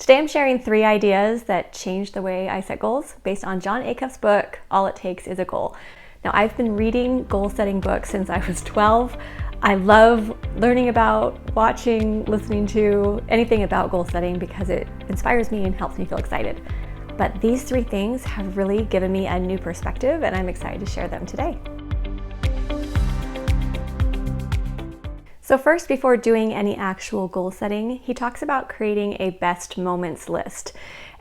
Today I'm sharing 3 ideas that changed the way I set goals based on Jon Acuff's book, All It Takes Is a Goal. Now, I've been reading goal-setting books since I was 12. I love learning about, watching, listening to anything about goal setting because it inspires me and helps me feel excited. But these 3 things have really given me a new perspective, and I'm excited to share them today. So first, before doing any actual goal setting, he talks about creating a best moments list.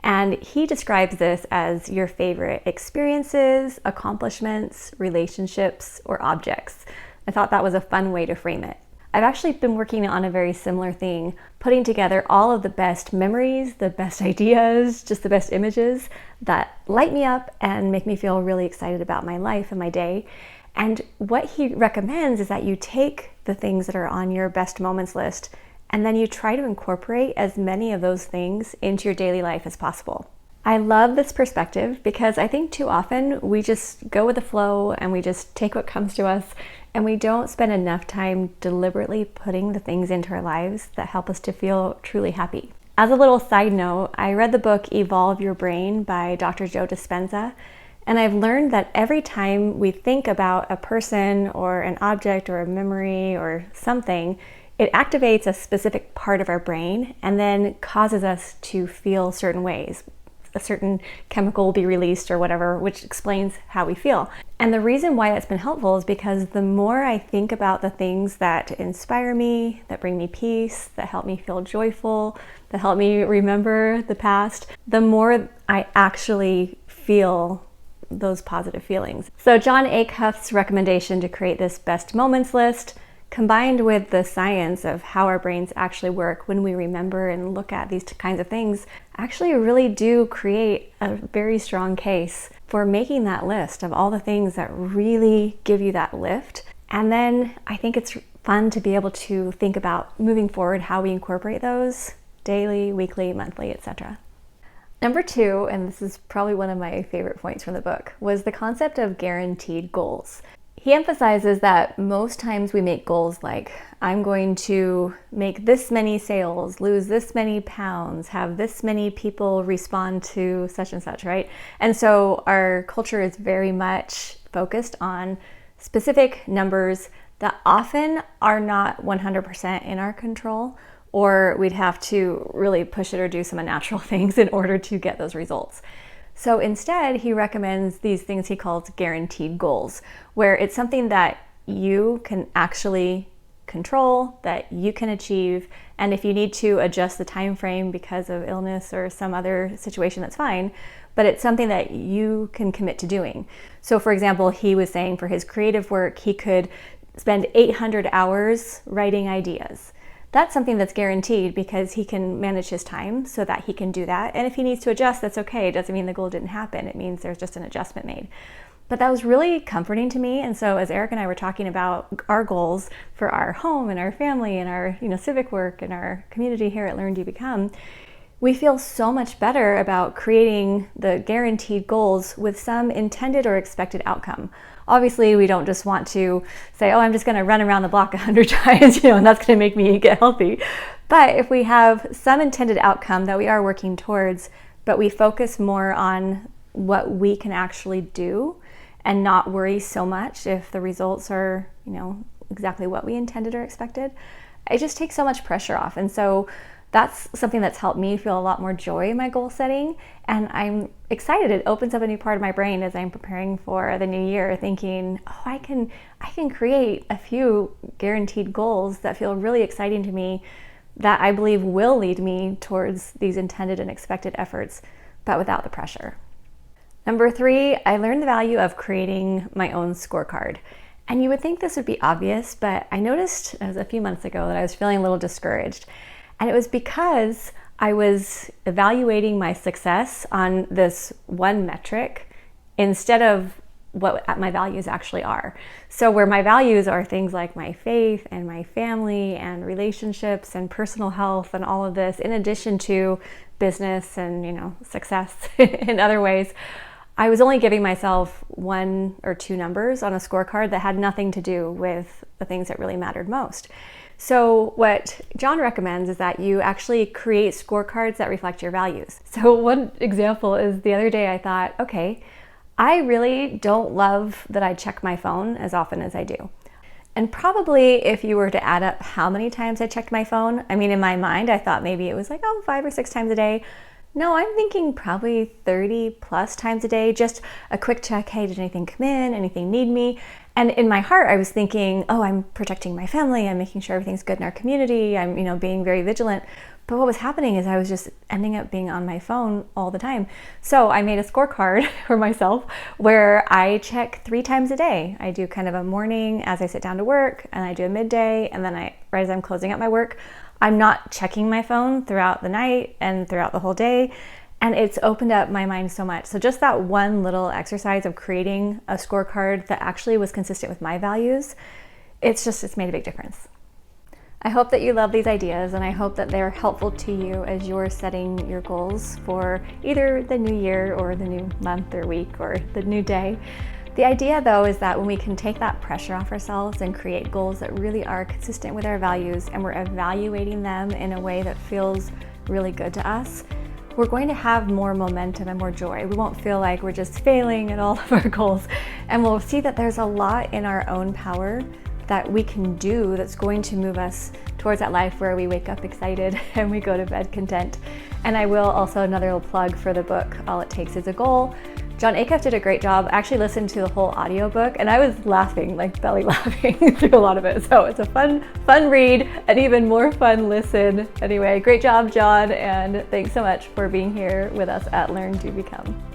And he describes this as your favorite experiences, accomplishments, relationships, or objects. I thought that was a fun way to frame it. I've actually been working on a very similar thing, putting together all of the best memories, the best ideas, just the best images that light me up and make me feel really excited about my life and my day. And what he recommends is that you take the things that are on your best moments list and then you try to incorporate as many of those things into your daily life as possible. I love this perspective because I think too often we just go with the flow and we just take what comes to us and we don't spend enough time deliberately putting the things into our lives that help us to feel truly happy. As a little side note, I read the book Evolve Your Brain by Dr. Joe Dispenza. And I've learned that every time we think about a person or an object or a memory or something, it activates a specific part of our brain and then causes us to feel certain ways. A certain chemical will be released or whatever, which explains how we feel. And the reason why that's been helpful is because the more I think about the things that inspire me, that bring me peace, that help me feel joyful, that help me remember the past, the more I actually feel those positive feelings. So Jon Acuff's recommendation to create this best moments list, combined with the science of how our brains actually work when we remember and look at these kinds of things, actually really do create a very strong case for making that list of all the things that really give you that lift. And then I think it's fun to be able to think about moving forward how we incorporate those daily, weekly, monthly, etc. Number 2, and this is probably one of my favorite points from the book, was the concept of guaranteed goals. He emphasizes that most times we make goals like, I'm going to make this many sales, lose this many pounds, have this many people respond to such and such, right? And so our culture is very much focused on specific numbers that often are not 100% in our control, or we'd have to really push it or do some unnatural things in order to get those results. So instead, he recommends these things he calls guaranteed goals, where it's something that you can actually control, that you can achieve, and if you need to adjust the time frame because of illness or some other situation, that's fine, but it's something that you can commit to doing. So for example, he was saying for his creative work, he could spend 800 hours writing ideas. That's something that's guaranteed because he can manage his time so that he can do that. And if he needs to adjust, that's okay. It doesn't mean the goal didn't happen. It means there's just an adjustment made. But that was really comforting to me. And so as Eric and I were talking about our goals for our home and our family and our civic work and our community here at Learn to Become, we feel so much better about creating the guaranteed goals with some intended or expected outcome. Obviously, we don't just want to say, oh, I'm just going to run around the block 100 times, and that's going to make me get healthy. But if we have some intended outcome that we are working towards, but we focus more on what we can actually do and not worry so much if the results are, exactly what we intended or expected, it just takes so much pressure off. And so that's something that's helped me feel a lot more joy in my goal setting. And I'm excited. It opens up a new part of my brain as I'm preparing for the new year, thinking, oh, I can create a few guaranteed goals that feel really exciting to me that I believe will lead me towards these intended and expected efforts, but without the pressure. Number 3, I learned the value of creating my own scorecard. And you would think this would be obvious, but I noticed it was a few months ago that I was feeling a little discouraged. And it was because I was evaluating my success on this one metric instead of what my values actually are. So where my values are things like my faith and my family and relationships and personal health and all of this, in addition to business and, success in other ways, I was only giving myself 1 or 2 numbers on a scorecard that had nothing to do with the things that really mattered most. So what John recommends is that you actually create scorecards that reflect your values. So one example is the other day I thought, okay, I really don't love that I check my phone as often as I do. And probably if you were to add up how many times I checked my phone, I mean, in my mind, I thought maybe it was like, 5 or 6 times a day. No, I'm thinking probably 30 plus times a day, just a quick check. Hey, did anything come in? Anything need me? And in my heart, I was thinking, I'm protecting my family. I'm making sure everything's good in our community. I'm, being very vigilant. But what was happening is I was just ending up being on my phone all the time. So I made a scorecard for myself where I check 3 times a day. I do kind of a morning as I sit down to work, and I do a midday, and then right as I'm closing out my work, I'm not checking my phone throughout the night and throughout the whole day. And it's opened up my mind so much. So just that one little exercise of creating a scorecard that actually was consistent with my values, it's made a big difference. I hope that you love these ideas, and I hope that they're helpful to you as you're setting your goals for either the new year or the new month or week or the new day. The idea, though, is that when we can take that pressure off ourselves and create goals that really are consistent with our values, and we're evaluating them in a way that feels really good to us, we're going to have more momentum and more joy. We won't feel like we're just failing at all of our goals, and we'll see that there's a lot in our own power that we can do that's going to move us towards that life where we wake up excited and we go to bed content. And I will also, another little plug for the book, All It Takes Is a Goal. John Acuff did a great job. I actually listened to the whole audiobook, and I was laughing, like belly laughing through a lot of it. So it's a fun read, and even more fun listen. Anyway, great job, John, and thanks so much for being here with us at Learn to Become.